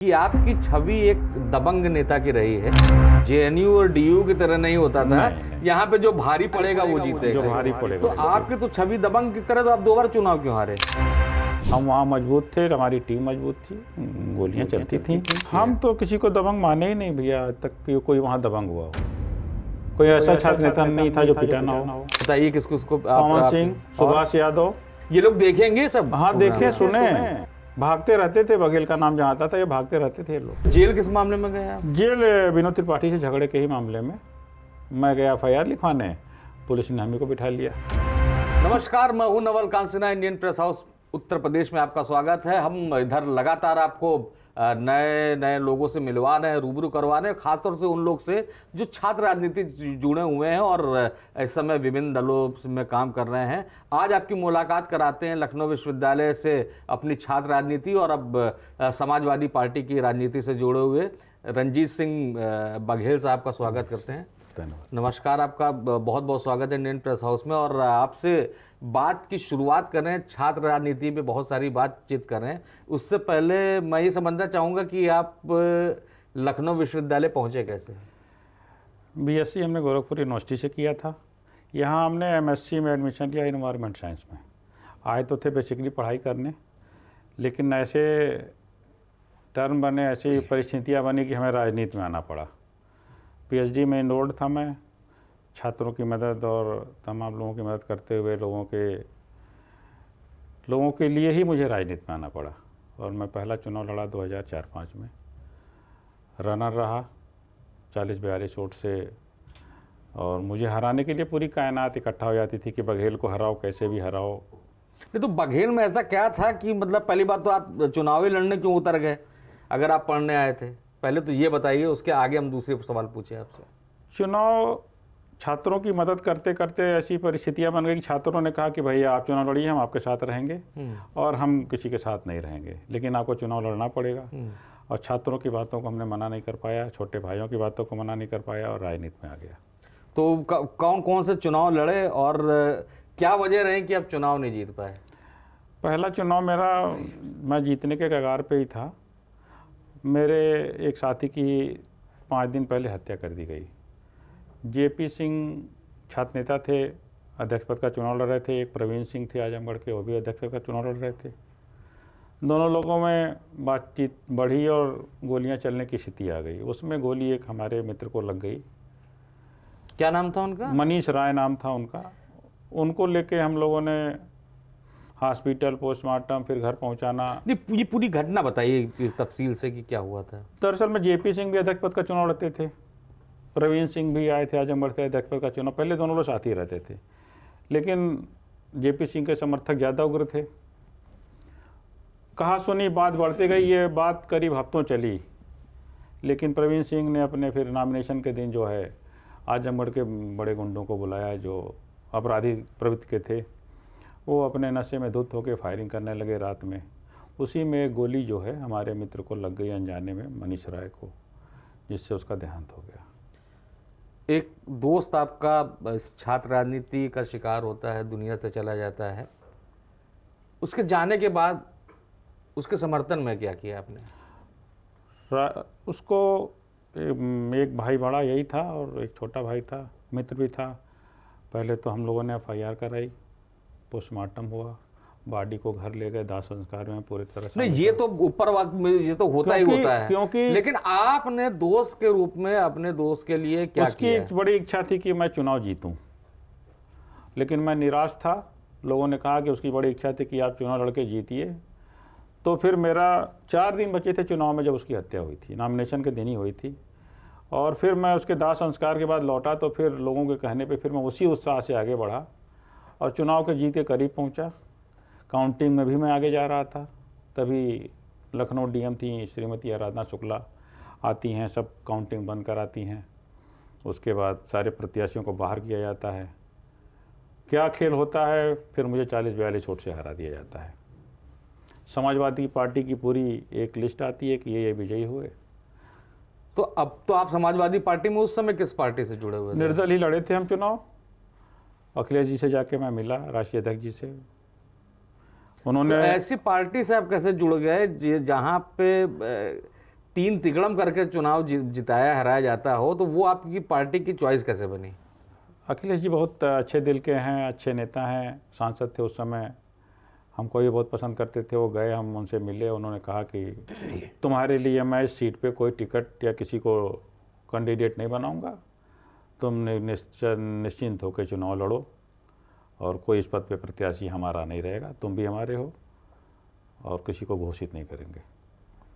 कि आपकी छवि एक दबंग नेता की रही है। जेएनयू और डीयू की तरह नहीं होता था। नहीं। यहाँ पे जो भारी पड़ेगा वो जीतेगा। जो भारी पड़ेगा तो आपकी तो छवि दबंग की तरह, तो आप 2 बार चुनाव क्यों हारे? हम वहाँ मजबूत थे, हमारी टीम मजबूत थी, गोलियां चलती थी। हम तो किसी को दबंग माने ही नहीं भैया, आज तक कि कोई वहाँ दबंग हुआ हो। कोई ऐसा छात्र नेता नहीं था जो पिटा ना हो। बताइए किसको उसको पवन सिंह, सुभाष यादव, ये लोग देखेंगे सब। हाँ देखे सुने, भागते रहते थे। बघेल का नाम जहाँ आता था ये भागते रहते थे ये लोग। जेल किस मामले में गए आप? जेल विनोद त्रिपाठी से झगड़े के ही मामले में मैं गया FIR लिखवाने, पुलिस ने हमें को बिठा लिया। नमस्कार, मैं हूं Naval कांसिना। Indian press house Uttar Pradesh में आपका स्वागत है। हम इधर लगातार आपको नए नए लोगों से मिलवा रहे हैं, रूबरू करवा रहे हैं, खासतौर से उन लोग से जो छात्र राजनीति जुड़े हुए हैं और इस समय विभिन्न दलों में काम कर रहे हैं। आज आपकी मुलाकात कराते हैं लखनऊ विश्वविद्यालय से अपनी छात्र राजनीति और अब समाजवादी पार्टी की राजनीति से जुड़े हुए रंजीत सिंह बघेल साहब का स्वागत करते हैं। नमस्कार, आपका बहुत बहुत स्वागत है इंडियन प्रेस हाउस में। और आपसे बात की शुरुआत करें, छात्र राजनीति पे बहुत सारी बातचीत करें। उससे पहले मैं ये समझना चाहूँगा कि आप लखनऊ विश्वविद्यालय पहुँचे कैसे? BSc हमने गोरखपुर यूनिवर्सिटी से किया था। यहाँ हमने MSc में एडमिशन लिया इन्वायरमेंट साइंस में। आए तो थे बेसिकली पढ़ाई करने, लेकिन ऐसे टर्म बने, ऐसी परिस्थितियाँ बनी कि हमें राजनीति में आना पड़ा। PhD में इनरोल्ड था मैं, छात्रों की मदद और तमाम लोगों की मदद करते हुए लोगों के लिए ही मुझे राजनीति में आना पड़ा। और मैं पहला चुनाव लड़ा 2004-05 में, रनर रहा 40-42 वोट से। और मुझे हराने के लिए पूरी कायनात इकट्ठा हो जाती थी कि बघेल को हराओ, कैसे भी हराओ। नहीं तो बघेल में ऐसा क्या था कि मतलब पहली बात तो आप चुनावी लड़ने क्यों उतर गए अगर आप पढ़ने आए थे? पहले तो ये बताइए, उसके आगे हम दूसरे सवाल पूछे आपसे। चुनाव छात्रों की मदद करते करते ऐसी परिस्थितियां बन गई कि छात्रों ने कहा कि भैया आप चुनाव लड़िए, हम आपके साथ रहेंगे और हम किसी के साथ नहीं रहेंगे, लेकिन आपको चुनाव लड़ना पड़ेगा। और छात्रों की बातों को हमने मना नहीं कर पाया, छोटे भाइयों की बातों को मना नहीं कर पाया और राजनीति में आ गया। तो कौन कौन से चुनाव लड़े और क्या वजह रही कि आप चुनाव नहीं जीत पाए? पहला चुनाव मेरा, मैं जीतने के कगार पे ही था। मेरे एक साथी की 5 दिन पहले हत्या कर दी गई। JP सिंह छात्र नेता थे, अध्यक्ष पद का चुनाव लड़ रहे थे। एक प्रवीण सिंह थे आजमगढ़ के, वो भी अध्यक्ष पद का चुनाव लड़ रहे थे। दोनों लोगों में बातचीत बढ़ी और गोलियां चलने की स्थिति आ गई। उसमें गोली एक हमारे मित्र को लग गई। क्या नाम था उनका? मनीष राय नाम था उनका। उनको लेके हम लोगों ने हॉस्पिटल, पोस्टमार्टम, फिर घर पहुंचाना। नहीं, ये पूरी घटना बताइए तफसील से कि क्या हुआ था। दरअसल में JP सिंह भी अध्यक्ष पद का चुनाव लड़ते थे, प्रवीण सिंह भी आए थे आजमगढ़ से अध्यक्ष पद का चुनाव। पहले दोनों लोग साथ ही रहते थे, लेकिन JP सिंह के समर्थक ज़्यादा उग्र थे। कहा सुनी बात बढ़ते गई, ये बात करीब हफ्तों चली। लेकिन प्रवीण सिंह ने अपने फिर नॉमिनेशन के दिन जो है आजमगढ़ के बड़े गुंडों को बुलाया जो अपराधी प्रवृत्ति के थे। वो अपने नशे में धुत होकर फायरिंग करने लगे रात में। उसी में एक गोली जो है हमारे मित्र को लग गई अनजाने में, मनीष राय को, जिससे उसका देहांत हो गया। एक दोस्त आपका इस छात्र राजनीति का शिकार होता है, दुनिया से चला जाता है। उसके जाने के बाद उसके समर्थन में क्या किया आपने? उसको एक भाई बड़ा यही था और एक छोटा भाई था, मित्र भी था। पहले तो हम लोगों ने FIR कराई, पोस्टमार्टम हुआ, बॉडी को घर ले गए, दाह संस्कार में पूरी तरह से। नहीं, ये तो ऊपर वक्त में ये तो होता ही होता है, क्योंकि लेकिन आपने दोस्त के रूप में अपने दोस्त के लिए क्या किया? उसकी बड़ी इच्छा थी कि मैं चुनाव जीतूं, लेकिन मैं निराश था। लोगों ने कहा कि उसकी बड़ी इच्छा थी कि आप चुनाव लड़के जीतिए। तो फिर मेरा 4 दिन बचे थे चुनाव में जब उसकी हत्या हुई थी, नॉमिनेशन के दिन ही हुई थी। और फिर मैं उसके दाह संस्कार के बाद लौटा तो फिर लोगों के कहने पे फिर मैं उसी उत्साह से आगे बढ़ा और चुनाव के जीत के करीब पहुंचा। काउंटिंग में भी मैं आगे जा रहा था। तभी लखनऊ DM थी श्रीमती आराधना शुक्ला, आती हैं, सब काउंटिंग बंद कराती हैं। उसके बाद सारे प्रत्याशियों को बाहर किया जाता है। क्या खेल होता है, फिर मुझे 40-42 वोट से हरा दिया जाता है। समाजवादी पार्टी की पूरी एक लिस्ट आती है कि ये विजयी हुए। तो अब तो आप समाजवादी पार्टी में उस समय किस पार्टी से जुड़े हुए थे? निर्दल ही लड़े थे हम चुनाव। अखिलेश जी से जाके मैं मिला, राष्ट्रीय अध्यक्ष जी से। उन्होंने तो ऐसी पार्टी से आप कैसे जुड़ गए जहाँ पे तीन तिकड़म करके चुनाव जिताया हराया जाता हो, तो वो आपकी पार्टी की चॉइस कैसे बनी? अखिलेश जी बहुत अच्छे दिल के हैं, अच्छे नेता हैं, सांसद थे उस समय, हमको भी बहुत पसंद करते थे। वो गए, हम उनसे मिले, उन्होंने कहा कि तुम्हारे लिए मैं इस सीट पे कोई टिकट या किसी को कैंडिडेट नहीं बनाऊंगा, तुमने निश्चिंत होकर चुनाव लड़ो और कोई इस पद पे प्रत्याशी हमारा नहीं रहेगा, तुम भी हमारे हो और किसी को घोषित नहीं करेंगे।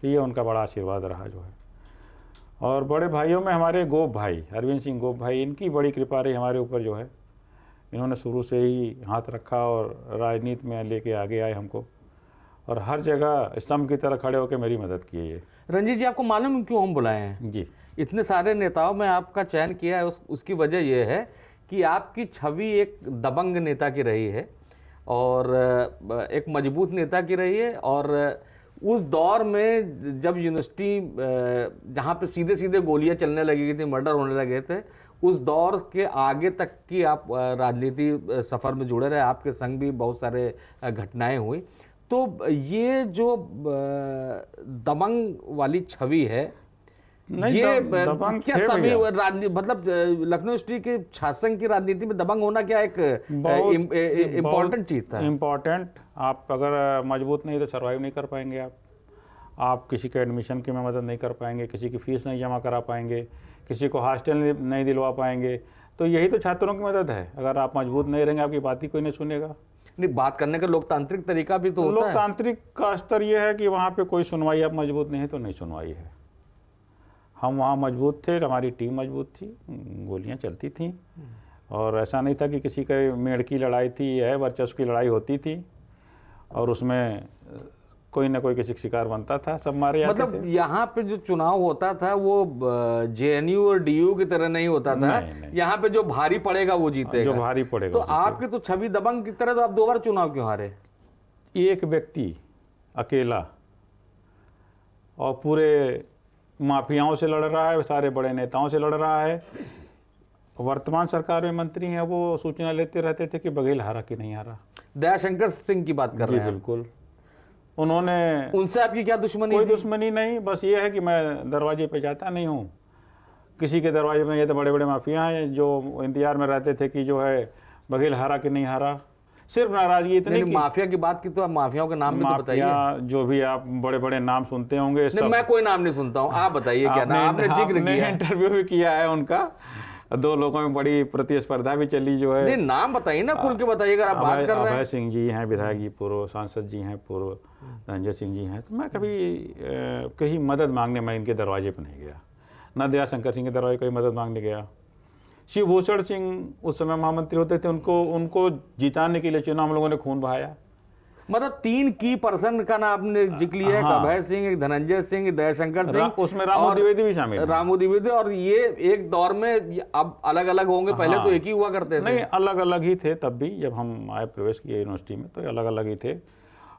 ये उनका बड़ा आशीर्वाद रहा जो है। और बड़े भाइयों में हमारे गोप भाई, अरविंद सिंह गोप भाई, इनकी बड़ी कृपा रही हमारे ऊपर जो है। इन्होंने शुरू से ही हाथ रखा और राजनीति में लेके आगे आए हमको, और हर जगह स्तंभ की तरह खड़े होकर मेरी मदद की है ये। रंजीत जी, आपको मालूम है क्यों हम बुलाए हैं? जी, इतने सारे नेताओं में आपका चयन किया है, उसकी वजह यह है कि आपकी छवि एक दबंग नेता की रही है और एक मजबूत नेता की रही है। और उस दौर में जब यूनिवर्सिटी जहाँ पे सीधे सीधे गोलियां चलने लगी थी, मर्डर होने लगे थे, उस दौर के आगे तक की आप राजनीति सफ़र में जुड़े रहे, आपके संग भी बहुत सारे घटनाएं हुई। तो ये जो दबंग वाली छवि है, ये दबंग क्या थे सभी भैया। राजनीति, मतलब लखनऊ यूनिवर्सिटी के छात्र की राजनीति में दबंग होना क्या एक बहुत इम्पोर्टेंट चीज था? इम्पॉर्टेंट। आप अगर मजबूत नहीं तो सर्वाइव नहीं कर पाएंगे। आप किसी के एडमिशन की में मदद नहीं कर पाएंगे, किसी की फीस नहीं जमा करा पाएंगे, किसी को हॉस्टल नहीं दिलवा पाएंगे। तो यही तो छात्रों की मदद है। अगर आप मजबूत नहीं रहेंगे, आपकी बात ही कोई नहीं सुनेगा। नहीं, बात करने का लोकतांत्रिक तरीका भी तो होता है। लोकतांत्रिक का स्तर यह है कि वहाँ पे कोई सुनवाई, आप मजबूत नहीं है तो नहीं सुनवाई है। हम वहाँ मजबूत थे, हमारी टीम मजबूत थी, गोलियाँ चलती थीं, और ऐसा नहीं था कि किसी के मेड़ की लड़ाई थी, यह वर्चस्व की लड़ाई होती थी और उसमें कोई ना कोई किसी का शिकार बनता था, सब मारे जाते मतलब थे। यहाँ पे जो चुनाव होता था वो जेएनयू और डीयू की तरह नहीं होता था। नहीं। यहाँ पे जो भारी पड़ेगा वो जीतेगा। जो भारी पड़ेगा तो वो जीतेगा। आपकी तो छवि दबंग की तरह, तो आप 2 बार चुनाव क्यों हारे? एक व्यक्ति अकेला और पूरे माफियाओं से लड़ रहा है, सारे बड़े नेताओं से लड़ रहा है। वर्तमान सरकार में मंत्री हैं, वो सूचना लेते रहते थे कि बघेल हारा कि नहीं हारा। दयाशंकर सिंह की बात कर जी रहे हैं? बिल्कुल। उन्होंने, उनसे आपकी क्या दुश्मनी कोई थी? दुश्मनी नहीं, बस ये है कि मैं दरवाजे पे जाता नहीं हूँ किसी के दरवाजे में। ये तो बड़े बड़े माफिया हैं जो इंतजार में रहते थे कि जो है बघेल हारा कि नहीं हारा। सिर्फ नाराजगी इतनी कि माफिया की बात की तो आप माफियाओं के नाम भी तो बताइए। माफिया जो भी आप बड़े बड़े नाम सुनते होंगे, नहीं, मैं कोई नाम नहीं सुनता हूँ, आप बताइए क्या नाम आपने जिक्र किया है। इंटरव्यू भी किया है उनका, 2 लोगों में बड़ी प्रतिस्पर्धा भी चली जो है। नहीं, नाम बताइए ना, खुल के बताइए अगर आप बात कर रहे हैं। अभय सिंह जी हैं विधायक जी, पूर्व सांसद जी हैं, पूर्व रंजय सिंह जी हैं। तो मैं कभी कहीं मदद मांगने मैं इनके दरवाजे पर नहीं गया, न दयाशंकर सिंह के दरवाजे कोई मदद मांगने गया। शिवभूषण सिंह उस समय महामंत्री होते थे, उनको जिताने के लिए चुनाव हम लोगों ने खून बहाया। मतलब 3 की पर्सन का नाम आपने जिक्र लिया है, हाँ। अभय सिंह, एक धनंजय सिंह, दयाशंकर सिंह, उसमें रामू द्विवेदी भी शामिल है। रामू द्विवेदी। और ये एक दौर में, अब अलग अलग होंगे, पहले हाँ। तो एक ही हुआ करते थे। नहीं, अलग अलग ही थे तब भी, जब हम आए प्रवेश किए यूनिवर्सिटी में तो अलग अलग ही थे।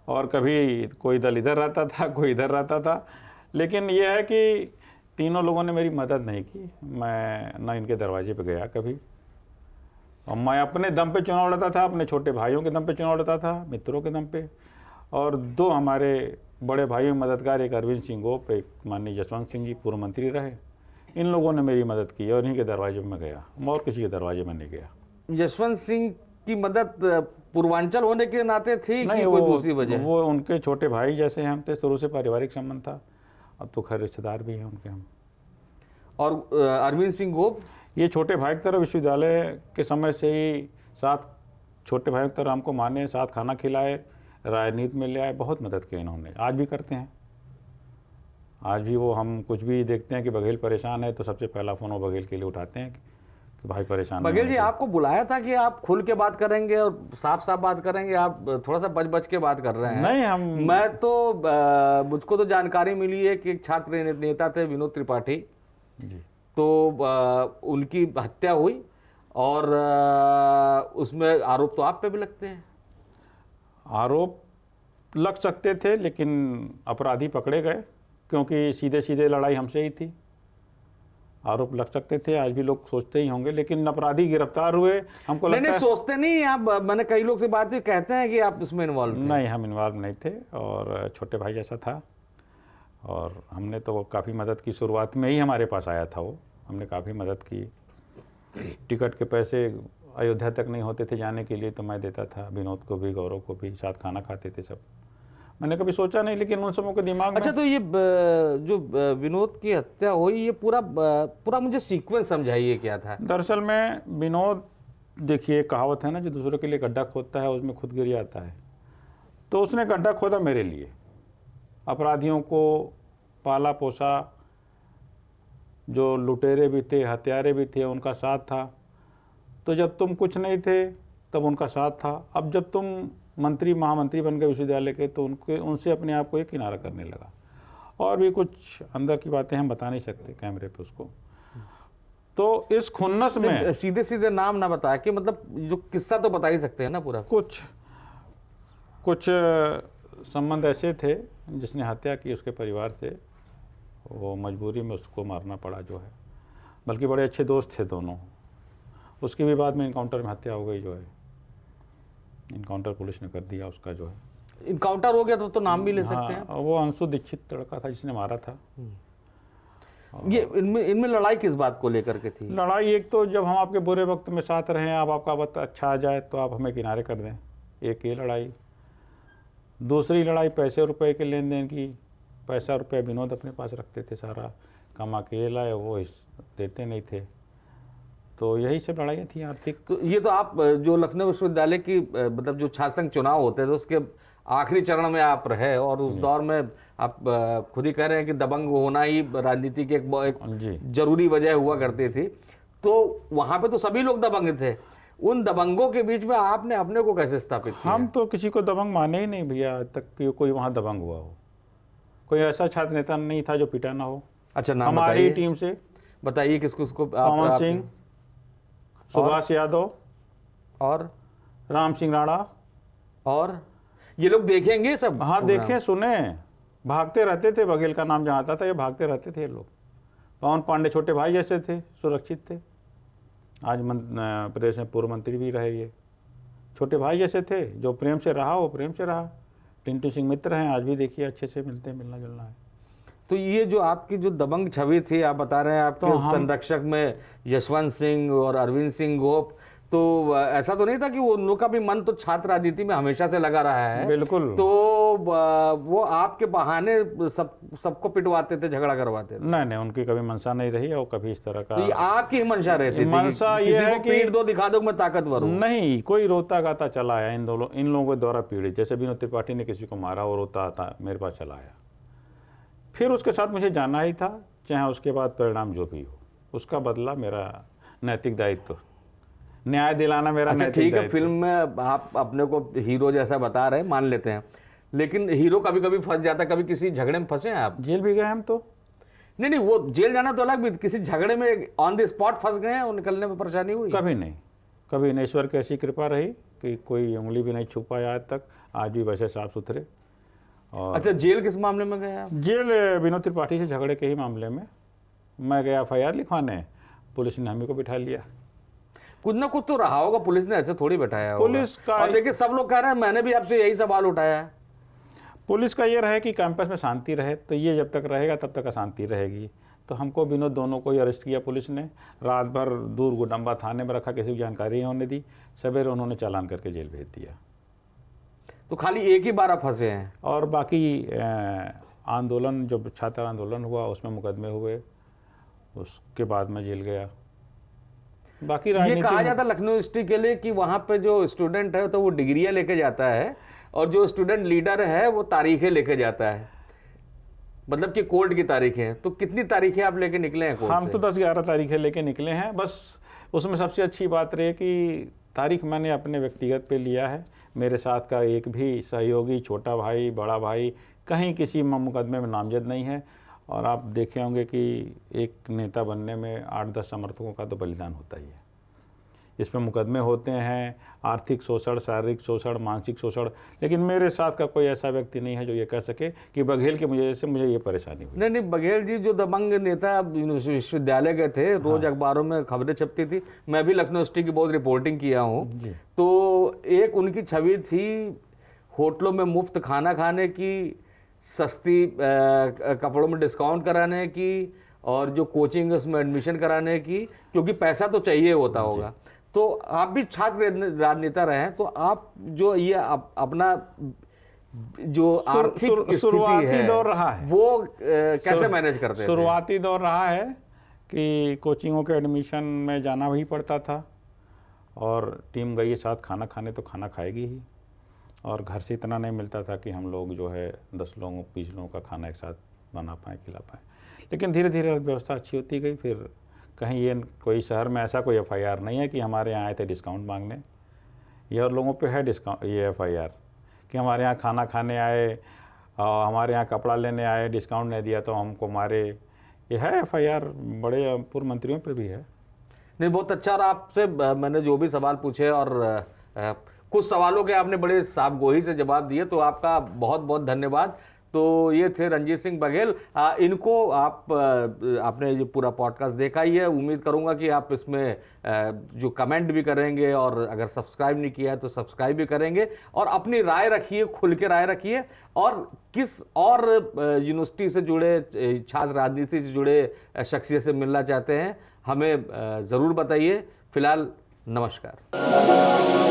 और कभी कोई दल इधर रहता था, कोई इधर रहता था। लेकिन यह है कि तीनों लोगों ने मेरी मदद नहीं की। मैं ना इनके दरवाजे पे गया कभी, और मैं अपने दम पे चुनाव लड़ता था, अपने छोटे भाइयों के दम पे चुनाव लड़ता था, मित्रों के दम पे। और 2 हमारे बड़े भाइयों मददगार, एक अरविंद सिंह गोप, एक माननीय जसवंत सिंह जी पूर्व मंत्री रहे, इन लोगों ने मेरी मदद की और इन्हीं के दरवाजे में गया, और किसी के दरवाजे में नहीं गया। यशवंत सिंह की मदद पूर्वांचल होने के नाते थी नहीं, कि कोई दूसरी वजह? वो उनके छोटे भाई जैसे हम थे, शुरू से पारिवारिक संबंध था। अब तो खैर रिश्तेदार भी हैं उनके हम। और अरविंद सिंह गोप? ये छोटे भाई की तरह विश्वविद्यालय के समय से ही साथ, छोटे भाई की तरह हमको माने, साथ खाना खिलाए, राजनीति में ले आए, बहुत मदद की इन्होंने, आज भी करते हैं। आज भी वो, हम कुछ भी देखते हैं कि बघेल परेशान है तो सबसे पहला फ़ोन वो बघेल के लिए उठाते हैं कि भाई परेशान बघेल जी, आपको बुलाया था कि आप खुल के बात करेंगे और साफ साफ बात करेंगे, आप थोड़ा सा बच बच के बात कर रहे हैं। नहीं, मैं तो मुझको तो जानकारी मिली है कि एक छात्र नेता थे विनोद त्रिपाठी जी, तो उनकी हत्या हुई और उसमें आरोप तो आप पे भी लगते हैं। आरोप लग सकते थे, लेकिन अपराधी पकड़े गए, क्योंकि सीधे सीधे लड़ाई हमसे ही थी। आरोप लग सकते थे, आज भी लोग सोचते ही होंगे, लेकिन अपराधी गिरफ्तार हुए। हमको लगता नहीं, है सोचते नहीं आप, मैंने कई लोग से बात की, कहते हैं कि आप इसमें इन्वॉल्व थे। नहीं, हम इन्वॉल्व नहीं थे, और छोटे भाई जैसा था। और हमने तो काफ़ी मदद की, शुरुआत में ही हमारे पास आया था वो, हमने काफ़ी मदद की। टिकट के पैसे अयोध्या तक नहीं होते थे जाने के लिए तो मैं देता था, विनोद को भी, गौरव को भी, साथ खाना खाते थे सब। मैंने कभी सोचा नहीं, लेकिन उन सबों के दिमाग में। अच्छा, तो ये जो विनोद की हत्या हुई, ये पूरा मुझे सीक्वेंस समझाइए क्या था। दरअसल में विनोद, देखिए कहावत है ना, जो दूसरों के लिए गड्ढा खोदता है उसमें खुद गिर जाता है। तो उसने गड्ढा खोदा मेरे लिए, अपराधियों को पाला पोसा, जो लुटेरे भी थे, हत्यारे भी थे, उनका साथ था। तो जब तुम कुछ नहीं थे तब उनका साथ था, अब जब तुम मंत्री महामंत्री बन गए विश्वविद्यालय के तो उनसे अपने आप को एक किनारा करने लगा। और भी कुछ अंदर की बातें हम बता नहीं सकते कैमरे पे उसको। तो इस खुन्नस में सीधे सीधे नाम ना बताया कि मतलब जो किस्सा तो बता ही सकते हैं ना पूरा। कुछ संबंध ऐसे थे, जिसने हत्या की उसके परिवार से, वो मजबूरी में उसको मारना पड़ा जो है, बल्कि बड़े अच्छे दोस्त थे दोनों। उसकी भी बाद में इनकाउंटर में हत्या हो गई जो है, इनकाउंटर पुलिस ने कर दिया उसका जो है। इनकाउंटर हो गया तो नाम भी ले सकते हैं। हाँ, वो अंशु दीक्षित लड़का था जिसने मारा था। ये इनमें लड़ाई किस बात को लेकर के थी? लड़ाई एक तो जब हम आपके बुरे वक्त में साथ रहें, अब आपका वक्त अच्छा आ जाए तो आप हमें किनारे कर दें, एक ये लड़ाई। दूसरी लड़ाई पैसे रुपए के लेन देन की। पैसा रुपया विनोद अपने पास रखते थे, सारा कमा के लाए, वो देते नहीं थे। तो यही सब लड़ाइयाँ थी आर्थिक। तो ये तो आप जो लखनऊ विश्वविद्यालय की मतलब जो छात्र संघ चुनाव होते थे उसके आखिरी चरण में आप रहे, और उस दौर में आप खुद ही कह रहे हैं कि दबंग होना ही राजनीति की एक जरूरी वजह हुआ करती थी। तो वहाँ पे तो सभी लोग दबंग थे, उन दबंगों के बीच में आपने अपने को कैसे स्थापित किया? हम तो किसी को दबंग माने ही नहीं भैया, आज तक कि कोई वहाँ दबंग हुआ हो। कोई ऐसा छात्र नेता नहीं था जो पिटा ना हो। अच्छा, नाम हमारी टीम से बताइए किसको? पवन सिंह, सुभाष यादव और राम सिंह राणा। और ये लोग देखेंगे सब? हाँ देखें सुने, भागते रहते थे, बघेल का नाम जहाँ आता था ये भागते रहते थे ये लोग। पवन पांडे छोटे भाई जैसे थे, सुरक्षित थे। आज प्रदेश में पूर्व मंत्री भी रहे, ये छोटे भाई जैसे थे, जो प्रेम से रहा वो प्रेम से रहा। टिंटू सिंह मित्र हैं, आज भी देखिए अच्छे से मिलते हैं, मिलना जुलना है। तो ये जो आपकी जो दबंग छवि थी, आप बता रहे हैं आपके तो संरक्षक में यशवंत सिंह और अरविंद सिंह गोप, तो ऐसा तो नहीं था कि वो उन लोग का भी मन तो छात्र राजनीति में हमेशा से लगा रहा है? बिल्कुल। तो वो आपके बहाने सबको पिटवाते थे, झगड़ा करवाते थे? नहीं, उनकी कभी मंशा नहीं रही और कभी इस तरह का। तो ये आपकी ही मंशा रहती थी? मंशा ये है कि पीट दो, दिखा दो मैं ताकतवर हूं। नहीं, कोई रोता गाता चला आया इन लोगों के द्वारा पीड़ित। जैसे विनोद त्रिपाठी ने किसी को मारा और रोता आता मेरे पास चला आया, फिर उसके साथ मुझे जाना ही था, चाहे उसके बाद परिणाम जो भी हो। उसका बदला मेरा नैतिक दायित्व, न्याय दिलाना मेरा नैतिक दायित्व। ठीक है, फिल्म में आप अपने को हीरो जैसा बता रहे हैं, मान लेते हैं, लेकिन हीरो कभी कभी फंस जाता है। कभी किसी झगड़े में फंसे हैं आप? जेल भी गए हम तो। नहीं, वो जेल जाना तो अलग, भी किसी झगड़े में ऑन द स्पॉट फंस गए हैं और निकलने में परेशानी हुई? कभी नहीं, कभी नहीं। ईश्वर की ऐसी कृपा रही कि कोई उंगली भी नहीं छू पाया आज तक, आज भी वैसे साफ सुथरे। और अच्छा, जेल किस मामले में गए आप? जेल विनोद त्रिपाठी से झगड़े के ही मामले में मैं गया FIR लिखवाने, पुलिस ने हमें को बिठा लिया। कुछ ना कुछ तो रहा होगा, पुलिस ने ऐसे थोड़ी बैठाया होगा। पुलिस का, और देखिए सब लोग कह रहे हैं, मैंने भी आपसे यही सवाल उठाया है। पुलिस का ये रहे कि कैंपस में शांति रहे, तो ये जब तक रहेगा तब तक अशांति रहेगी। तो हमको विनोद दोनों को ही अरेस्ट किया पुलिस ने, रात भर दूर गुडम्बा थाने में रखा, किसी को जानकारी नहीं होने दी। सवेरे उन्होंने चालान करके जेल भेज दिया। तो खाली एक ही बार आप फंसे हैं? और बाकी आंदोलन, जो छात्र आंदोलन हुआ उसमें मुकदमे हुए, उसके बाद मैं जेल गया। बाकी ये कहा जाता लखनऊ यूनिवर्सिटी के लिए कि वहाँ पे जो स्टूडेंट है तो वो डिग्रियां लेके जाता है, और जो स्टूडेंट लीडर है वो तारीखें लेके जाता है, मतलब कि कोर्ट की तारीखें। तो कितनी तारीखें आप लेके निकले हैं कोर्ट हम से? तो 10-11 तारीखें लेके निकले हैं बस। उसमें सबसे अच्छी बात रही कि तारीख मैंने अपने व्यक्तिगत पे लिया है। मेरे साथ का एक भी सहयोगी, छोटा भाई, बड़ा भाई, कहीं किसी मुकदमे में नामजद नहीं है। और आप देखे होंगे कि एक नेता बनने में 8-10 समर्थकों का तो बलिदान होता ही है। इसमें मुकदमे होते हैं, आर्थिक शोषण, शारीरिक शोषण, मानसिक शोषण, लेकिन मेरे साथ का कोई ऐसा व्यक्ति नहीं है जो ये कह सके कि बघेल की वजह से मुझे ये परेशानी हुई। नहीं, बघेल जी जो दबंग नेता विश्वविद्यालय के थे, रोज अखबारों में खबरें छपती थी, मैं भी लखनऊ यूनिवर्सिटी की बहुत रिपोर्टिंग किया हूँ। तो एक उनकी छवि थी होटलों में मुफ्त खाना खाने की, सस्ती कपड़ों में डिस्काउंट कराने की और जो कोचिंग है उसमें एडमिशन कराने की, क्योंकि पैसा तो चाहिए होता होगा। तो आप भी छात्र राजनेता रहे हैं, तो आप जो ये अपना जो आर्थिक स्थिति शुरुआती है दौर रहा है, वो कैसे मैनेज करते थे? शुरुआती दौर रहा है कि कोचिंगों के एडमिशन में जाना भी पड़ता था, और टीम गई साथ खाना खाने तो खाना खाएगी ही, और घर से इतना नहीं मिलता था कि हम लोग जो है 10 लोगों 20 लोगों का खाना एक साथ बना पाएँ, खिला पाएँ। लेकिन धीरे धीरे व्यवस्था अच्छी होती गई। फिर कहीं ये कोई शहर में ऐसा कोई FIR नहीं है कि हमारे यहाँ आए थे डिस्काउंट मांगने। ये और लोगों पे है डिस्काउंट, ये FIR कि हमारे यहाँ खाना खाने आए और हमारे यहाँ कपड़ा लेने आए, डिस्काउंट नहीं दिया तो हमको मारे। ये है FIR, बड़े पूर्व मंत्रियों पे भी है। नहीं, बहुत अच्छा। और आपसे मैंने जो भी सवाल पूछे और कुछ सवालों के आपने बड़े साफगोई से जवाब दिए, तो आपका बहुत बहुत धन्यवाद। तो ये थे रंजीत सिंह बघेल। इनको आपने जो पूरा पॉडकास्ट देखा ही है, उम्मीद करूंगा कि आप इसमें जो कमेंट भी करेंगे, और अगर सब्सक्राइब नहीं किया है तो सब्सक्राइब भी करेंगे, और अपनी राय रखिए, खुल के राय रखिए। और किस और यूनिवर्सिटी से जुड़े, छात्र राजनीति से जुड़े शख्सियत से मिलना चाहते हैं, हमें ज़रूर बताइए। फिलहाल नमस्कार।